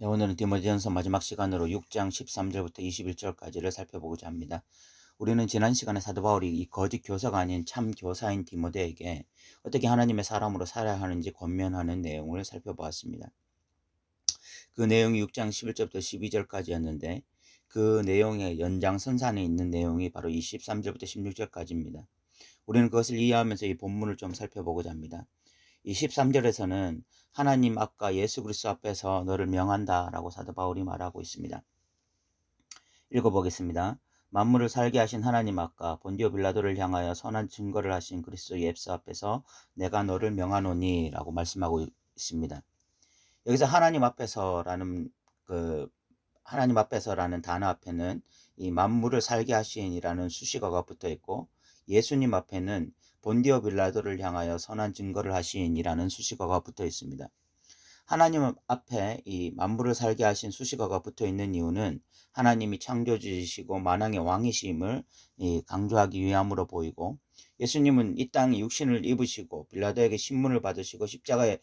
오늘은 디모데전서 마지막 시간으로 6장 13절부터 21절까지를 살펴보고자 합니다. 우리는 지난 시간에 사도 바울이 이 거짓 교사가 아닌 참 교사인 디모데에게 어떻게 하나님의 사람으로 살아야 하는지 권면하는 내용을 살펴보았습니다. 그 내용이 6장 11절부터 12절까지였는데 그 내용의 연장선상에 있는 내용이 바로 이 13절부터 16절까지입니다. 우리는 그것을 이해하면서 이 본문을 좀 살펴보고자 합니다. 이 13절에서는 하나님 앞과 예수 그리스도 앞에서 너를 명한다 라고 사도 바울이 말하고 있습니다. 읽어보겠습니다. 만물을 살게 하신 하나님 앞과 본디오 빌라도를 향하여 선한 증거를 하신 그리스도 예수 앞에서 내가 너를 명하노니 라고 말씀하고 있습니다. 여기서 하나님 앞에서라는 단어 앞에는 이 만물을 살게 하신이라는 수식어가 붙어 있고, 예수님 앞에는 본디오 빌라도를 향하여 선한 증거를 하신이라는 수식어가 붙어 있습니다. 하나님 앞에 이 만물을 살게 하신 수식어가 붙어 있는 이유는 하나님이 창조주이시고 만왕의 왕이심을 강조하기 위함으로 보이고, 예수님은 이 땅에 육신을 입으시고 빌라도에게 신문을 받으시고 십자가에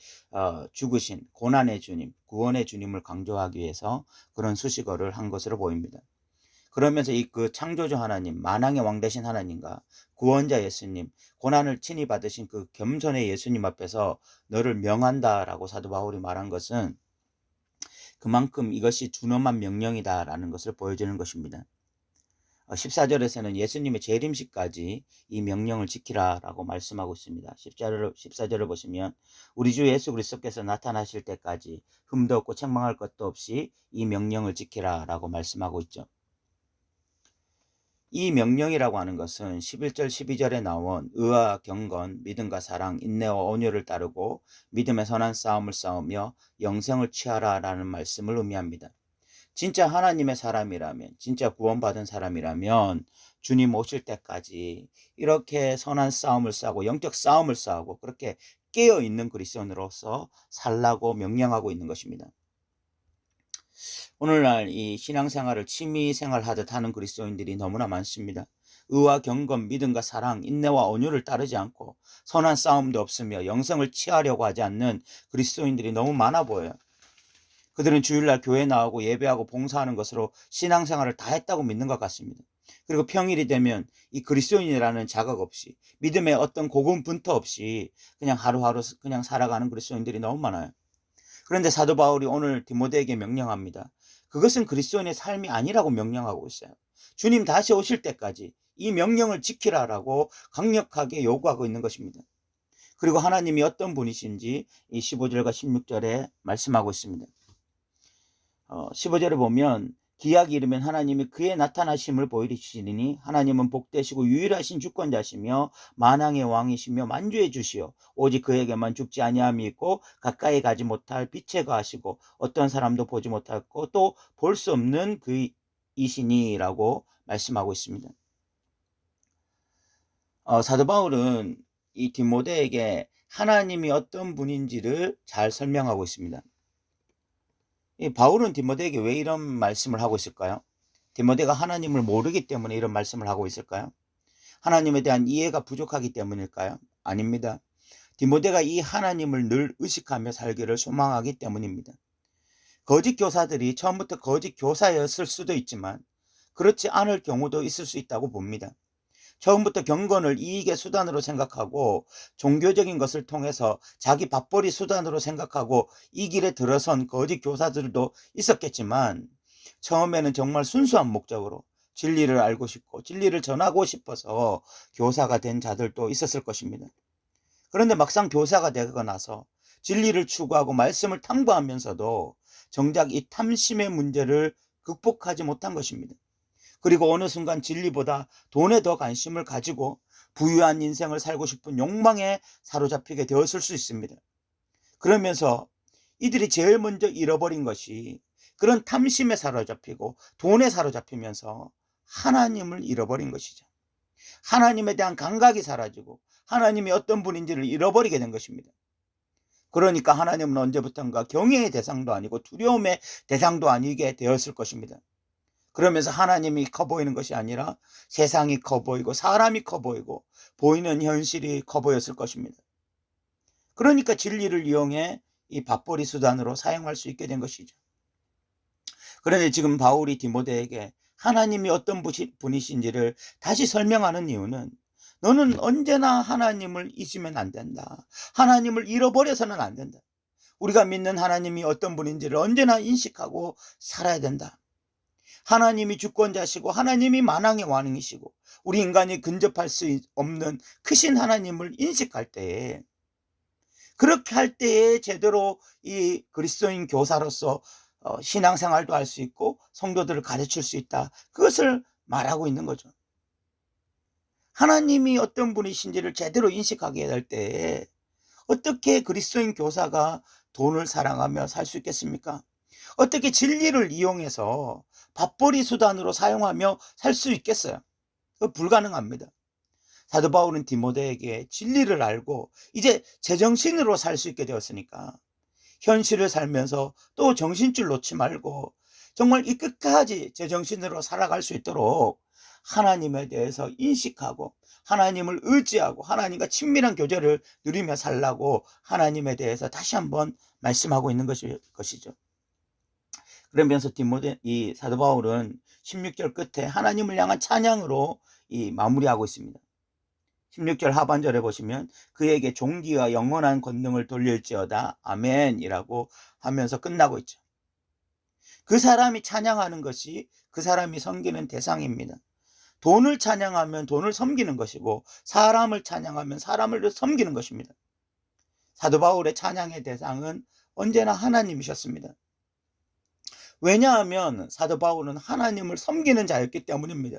죽으신 고난의 주님, 구원의 주님을 강조하기 위해서 그런 수식어를 한 것으로 보입니다. 그러면서 이 그 창조주 하나님, 만왕의 왕 되신 하나님과 구원자 예수님, 고난을 친히 받으신 그 겸손의 예수님 앞에서 너를 명한다라고 사도 바울이 말한 것은 그만큼 이것이 준엄한 명령이다라는 것을 보여주는 것입니다. 14절에서는 예수님의 재림식까지 이 명령을 지키라라고 말씀하고 있습니다. 14절을 보시면 우리 주 예수 그리스도께서 나타나실 때까지 흠도 없고 책망할 것도 없이 이 명령을 지키라라고 말씀하고 있죠. 이 명령이라고 하는 것은 11절 12절에 나온 의와 경건, 믿음과 사랑, 인내와 온유를 따르고 믿음의 선한 싸움을 싸우며 영생을 취하라 라는 말씀을 의미합니다. 진짜 하나님의 사람이라면, 진짜 구원받은 사람이라면 주님 오실 때까지 이렇게 선한 싸움을 싸고 영적 싸움을 싸우고 그렇게 깨어있는 그리스도인으로서 살라고 명령하고 있는 것입니다. 오늘날 이 신앙생활을 취미생활 하듯 하는 그리스도인들이 너무나 많습니다. 의와 경건, 믿음과 사랑, 인내와 온유를 따르지 않고 선한 싸움도 없으며 영성을 취하려고 하지 않는 그리스도인들이 너무 많아 보여요. 그들은 주일날 교회 나오고 예배하고 봉사하는 것으로 신앙생활을 다 했다고 믿는 것 같습니다. 그리고 평일이 되면 이 그리스도인이라는 자각 없이, 믿음의 어떤 고군분투 없이 그냥 하루하루 그냥 살아가는 그리스도인들이 너무 많아요. 그런데 사도 바울이 오늘 디모데에게 명령합니다. 그것은 그리스도인의 삶이 아니라고 명령하고 있어요. 주님 다시 오실 때까지 이 명령을 지키라라고 강력하게 요구하고 있는 것입니다. 그리고 하나님이 어떤 분이신지 이 15절과 16절에 말씀하고 있습니다. 15절에 보면 기약이 이르면 하나님이 그의 나타나심을 보이시리니 하나님은 복되시고 유일하신 주권자시며 만왕의 왕이시며 만주의 주시요 오직 그에게만 죽지 아니함이 있고 가까이 가지 못할 빛에 거하시고 어떤 사람도 보지 못하고 또 볼 수 없는 그이시니라고 말씀하고 있습니다. 사도 바울은 이 디모데에게 하나님이 어떤 분인지를 잘 설명하고 있습니다. 바울은 디모데에게 왜 이런 말씀을 하고 있을까요? 디모데가 하나님을 모르기 때문에 이런 말씀을 하고 있을까요? 하나님에 대한 이해가 부족하기 때문일까요? 아닙니다. 디모데가 이 하나님을 늘 의식하며 살기를 소망하기 때문입니다. 거짓 교사들이 처음부터 거짓 교사였을 수도 있지만 그렇지 않을 경우도 있을 수 있다고 봅니다. 처음부터 경건을 이익의 수단으로 생각하고 종교적인 것을 통해서 자기 밥벌이 수단으로 생각하고 이 길에 들어선 거짓 교사들도 있었겠지만 처음에는 정말 순수한 목적으로 진리를 알고 싶고 진리를 전하고 싶어서 교사가 된 자들도 있었을 것입니다. 그런데 막상 교사가 되고 나서 진리를 추구하고 말씀을 탐구하면서도 정작 이 탐심의 문제를 극복하지 못한 것입니다. 그리고 어느 순간 진리보다 돈에 더 관심을 가지고 부유한 인생을 살고 싶은 욕망에 사로잡히게 되었을 수 있습니다. 그러면서 이들이 제일 먼저 잃어버린 것이 그런 탐심에 사로잡히고 돈에 사로잡히면서 하나님을 잃어버린 것이죠. 하나님에 대한 감각이 사라지고 하나님이 어떤 분인지를 잃어버리게 된 것입니다. 그러니까 하나님은 언제부턴가 경외의 대상도 아니고 두려움의 대상도 아니게 되었을 것입니다. 그러면서 하나님이 커 보이는 것이 아니라 세상이 커 보이고 사람이 커 보이고 보이는 현실이 커 보였을 것입니다. 그러니까 진리를 이용해 이 밥벌이 수단으로 사용할 수 있게 된 것이죠. 그런데 지금 바울이 디모데에게 하나님이 어떤 분이신지를 다시 설명하는 이유는 너는 언제나 하나님을 잊으면 안 된다. 하나님을 잃어버려서는 안 된다. 우리가 믿는 하나님이 어떤 분인지를 언제나 인식하고 살아야 된다. 하나님이 주권자시고 하나님이 만왕의 왕이시고 우리 인간이 근접할 수 없는 크신 하나님을 인식할 때에, 그렇게 할 때에 제대로 이 그리스도인 교사로서 신앙생활도 할 수 있고 성도들을 가르칠 수 있다. 그것을 말하고 있는 거죠. 하나님이 어떤 분이신지를 제대로 인식하게 될 때에 어떻게 그리스도인 교사가 돈을 사랑하며 살 수 있겠습니까? 어떻게 진리를 이용해서 밥벌이 수단으로 사용하며 살 수 있겠어요? 불가능합니다. 사도 바울은 디모데에게 진리를 알고 이제 제정신으로 살 수 있게 되었으니까 현실을 살면서 또 정신줄 놓지 말고 정말 이 끝까지 제정신으로 살아갈 수 있도록 하나님에 대해서 인식하고 하나님을 의지하고 하나님과 친밀한 교제를 누리며 살라고 하나님에 대해서 다시 한번 말씀하고 있는 것이죠. 그러면서 이 사도 바울은 16절 끝에 하나님을 향한 찬양으로 마무리하고 있습니다. 16절 하반절에 보시면 그에게 존귀와 영원한 권능을 돌릴지어다 아멘이라고 하면서 끝나고 있죠. 그 사람이 찬양하는 것이 그 사람이 섬기는 대상입니다. 돈을 찬양하면 돈을 섬기는 것이고 사람을 찬양하면 사람을 섬기는 것입니다. 사도 바울의 찬양의 대상은 언제나 하나님이셨습니다. 왜냐하면 사도 바울은 하나님을 섬기는 자였기 때문입니다.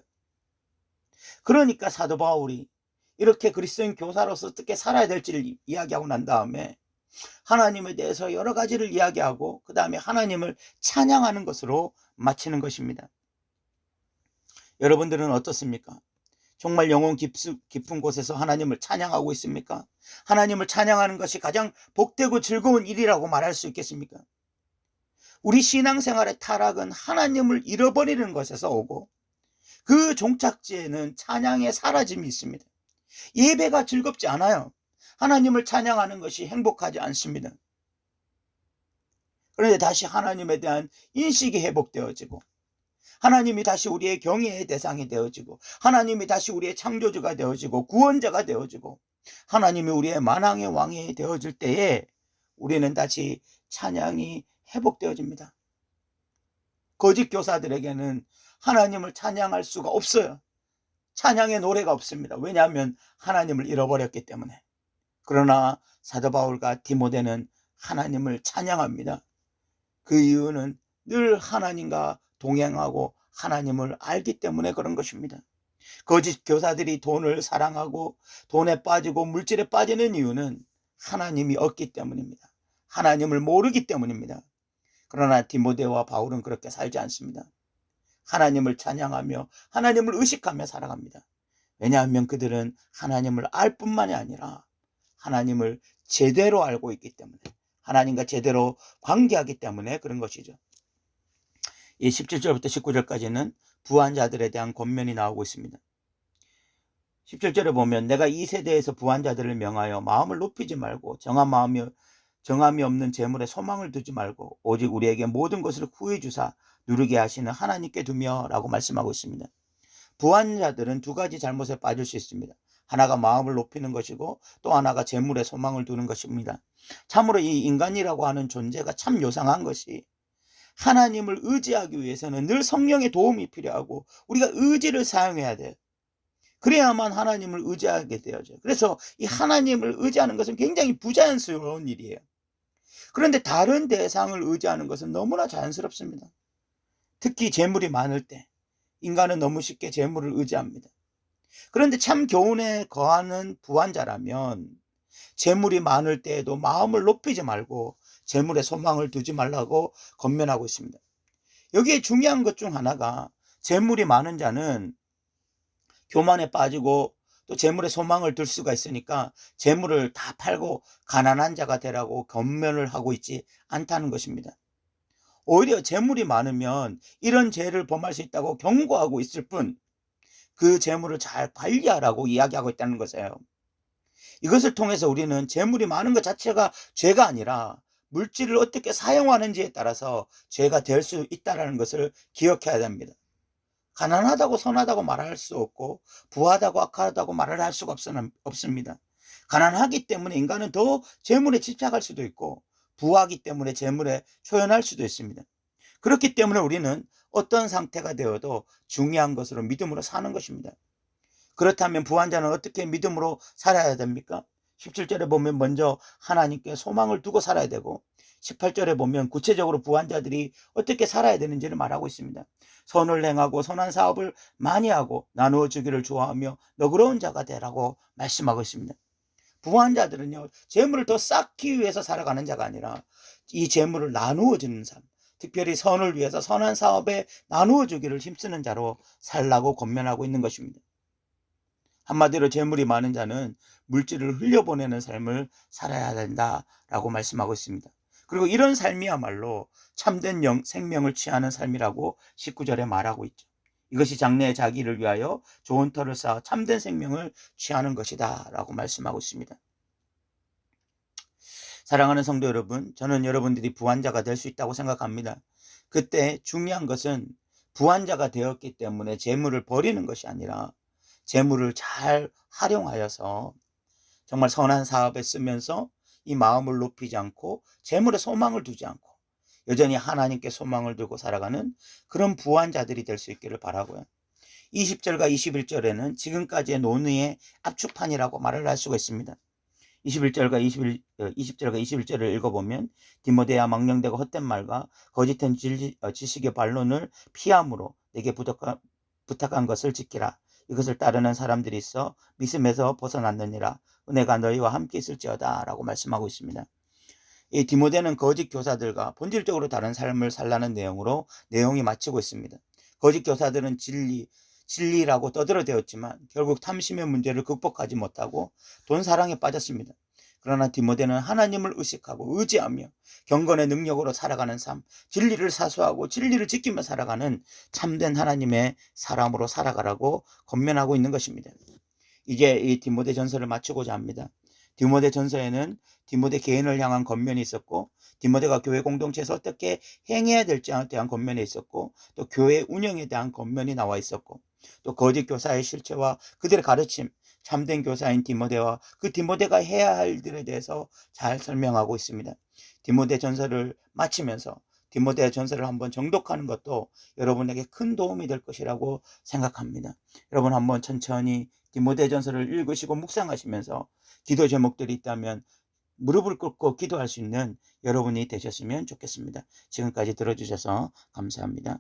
그러니까 사도 바울이 이렇게 그리스도인 교사로서 어떻게 살아야 될지를 이야기하고 난 다음에 하나님에 대해서 여러 가지를 이야기하고 그 다음에 하나님을 찬양하는 것으로 마치는 것입니다. 여러분들은 어떻습니까? 정말 영혼 깊은 곳에서 하나님을 찬양하고 있습니까? 하나님을 찬양하는 것이 가장 복되고 즐거운 일이라고 말할 수 있겠습니까? 우리 신앙생활의 타락은 하나님을 잃어버리는 것에서 오고 그 종착지에는 찬양의 사라짐이 있습니다. 예배가 즐겁지 않아요. 하나님을 찬양하는 것이 행복하지 않습니다. 그런데 다시 하나님에 대한 인식이 회복되어지고 하나님이 다시 우리의 경외의 대상이 되어지고 하나님이 다시 우리의 창조주가 되어지고 구원자가 되어지고 하나님이 우리의 만왕의 왕이 되어질 때에 우리는 다시 찬양이 회복되어집니다. 거짓 교사들에게는 하나님을 찬양할 수가 없어요. 찬양의 노래가 없습니다. 왜냐하면 하나님을 잃어버렸기 때문에. 그러나 사도 바울과 디모데는 하나님을 찬양합니다. 그 이유는 늘 하나님과 동행하고 하나님을 알기 때문에 그런 것입니다. 거짓 교사들이 돈을 사랑하고 돈에 빠지고 물질에 빠지는 이유는 하나님이 없기 때문입니다. 하나님을 모르기 때문입니다. 그러나 디모데와 바울은 그렇게 살지 않습니다. 하나님을 찬양하며 하나님을 의식하며 살아갑니다. 왜냐하면 그들은 하나님을 알 뿐만이 아니라 하나님을 제대로 알고 있기 때문에, 하나님과 제대로 관계하기 때문에 그런 것이죠. 이 17절부터 19절까지는 부한 자들에 대한 권면이 나오고 있습니다. 17절에 보면 내가 이 세대에서 부한 자들을 명하여 마음을 높이지 말고 정함이 없는 재물에 소망을 두지 말고 오직 우리에게 모든 것을 후히 주사 누르게 하시는 하나님께 두며 라고 말씀하고 있습니다. 부한 자들은 두 가지 잘못에 빠질 수 있습니다. 하나가 마음을 높이는 것이고 또 하나가 재물에 소망을 두는 것입니다. 참으로 이 인간이라고 하는 존재가 참 요상한 것이 하나님을 의지하기 위해서는 늘 성령의 도움이 필요하고 우리가 의지를 사용해야 돼요. 그래야만 하나님을 의지하게 되어져요. 그래서 이 하나님을 의지하는 것은 굉장히 부자연스러운 일이에요. 그런데 다른 대상을 의지하는 것은 너무나 자연스럽습니다. 특히 재물이 많을 때 인간은 너무 쉽게 재물을 의지합니다. 그런데 참 교훈에 거하는 부한 자라면 재물이 많을 때에도 마음을 높이지 말고 재물에 소망을 두지 말라고 권면하고 있습니다. 여기에 중요한 것 중 하나가 재물이 많은 자는 교만에 빠지고 또 재물에 소망을 둘 수가 있으니까 재물을 다 팔고 가난한 자가 되라고 권면을 하고 있지 않다는 것입니다. 오히려 재물이 많으면 이런 죄를 범할 수 있다고 경고하고 있을 뿐 그 재물을 잘 관리하라고 이야기하고 있다는 것이에요. 이것을 통해서 우리는 재물이 많은 것 자체가 죄가 아니라 물질을 어떻게 사용하는지에 따라서 죄가 될 수 있다는 것을 기억해야 됩니다. 가난하다고 선하다고 말할 수 없고 부하다고 악하다고 말을 할 수가 없습니다. 가난하기 때문에 인간은 더 재물에 집착할 수도 있고 부하기 때문에 재물에 초연할 수도 있습니다. 그렇기 때문에 우리는 어떤 상태가 되어도 중요한 것으로 믿음으로 사는 것입니다. 그렇다면 부한자는 어떻게 믿음으로 살아야 됩니까? 17절에 보면 먼저 하나님께 소망을 두고 살아야 되고 18절에 보면 구체적으로 부한자들이 어떻게 살아야 되는지를 말하고 있습니다. 선을 행하고 선한 사업을 많이 하고 나누어 주기를 좋아하며 너그러운 자가 되라고 말씀하고 있습니다. 부한자들은요, 재물을 더 쌓기 위해서 살아가는 자가 아니라 이 재물을 나누어 주는 삶, 특별히 선을 위해서 선한 사업에 나누어 주기를 힘쓰는 자로 살라고 권면하고 있는 것입니다. 한마디로 재물이 많은 자는 물질을 흘려보내는 삶을 살아야 된다라고 말씀하고 있습니다. 그리고 이런 삶이야말로 참된 생명을 취하는 삶이라고 19절에 말하고 있죠. 이것이 장래의 자기를 위하여 좋은 터를 쌓아 참된 생명을 취하는 것이다 라고 말씀하고 있습니다. 사랑하는 성도 여러분, 저는 여러분들이 부한자가 될 수 있다고 생각합니다. 그때 중요한 것은 부한자가 되었기 때문에 재물을 버리는 것이 아니라 재물을 잘 활용하여서 정말 선한 사업에 쓰면서 이 마음을 높이지 않고 재물에 소망을 두지 않고 여전히 하나님께 소망을 두고 살아가는 그런 부한자들이 될 수 있기를 바라고요. 20절과 21절에는 지금까지의 논의의 압축판이라고 말을 할 수가 있습니다. 20절과 21절을 읽어보면 디모데야, 망령되고 헛된 말과 거짓된 지식의 반론을 피함으로 내게 부탁한 것을 지키라. 이것을 따르는 사람들이 있어 믿음에서 벗어났느니라. 은혜가 너희와 함께 있을지어다 라고 말씀하고 있습니다. 이 디모데는 거짓 교사들과 본질적으로 다른 삶을 살라는 내용으로 내용이 마치고 있습니다. 거짓 교사들은 진리라고 떠들어대었지만 결국 탐심의 문제를 극복하지 못하고 돈 사랑에 빠졌습니다. 그러나 디모데는 하나님을 의식하고 의지하며 경건의 능력으로 살아가는 삶, 진리를 사수하고 진리를 지키며 살아가는 참된 하나님의 사람으로 살아가라고 권면하고 있는 것입니다. 이제 이 디모데 전서를 마치고자 합니다. 디모데 전서에는 디모데 개인을 향한 권면이 있었고 디모데가 교회 공동체에서 어떻게 행해야 될지에 대한 권면이 있었고 또 교회 운영에 대한 권면이 나와 있었고 또 거짓 교사의 실체와 그들의 가르침, 참된 교사인 디모데와 그 디모데가 해야 할 일들에 대해서 잘 설명하고 있습니다. 디모데 전서를 마치면서 디모데 전서를 한번 정독하는 것도 여러분에게 큰 도움이 될 것이라고 생각합니다. 여러분 한번 천천히 디모데 전서를 읽으시고 묵상하시면서 기도 제목들이 있다면 무릎을 꿇고 기도할 수 있는 여러분이 되셨으면 좋겠습니다. 지금까지 들어주셔서 감사합니다.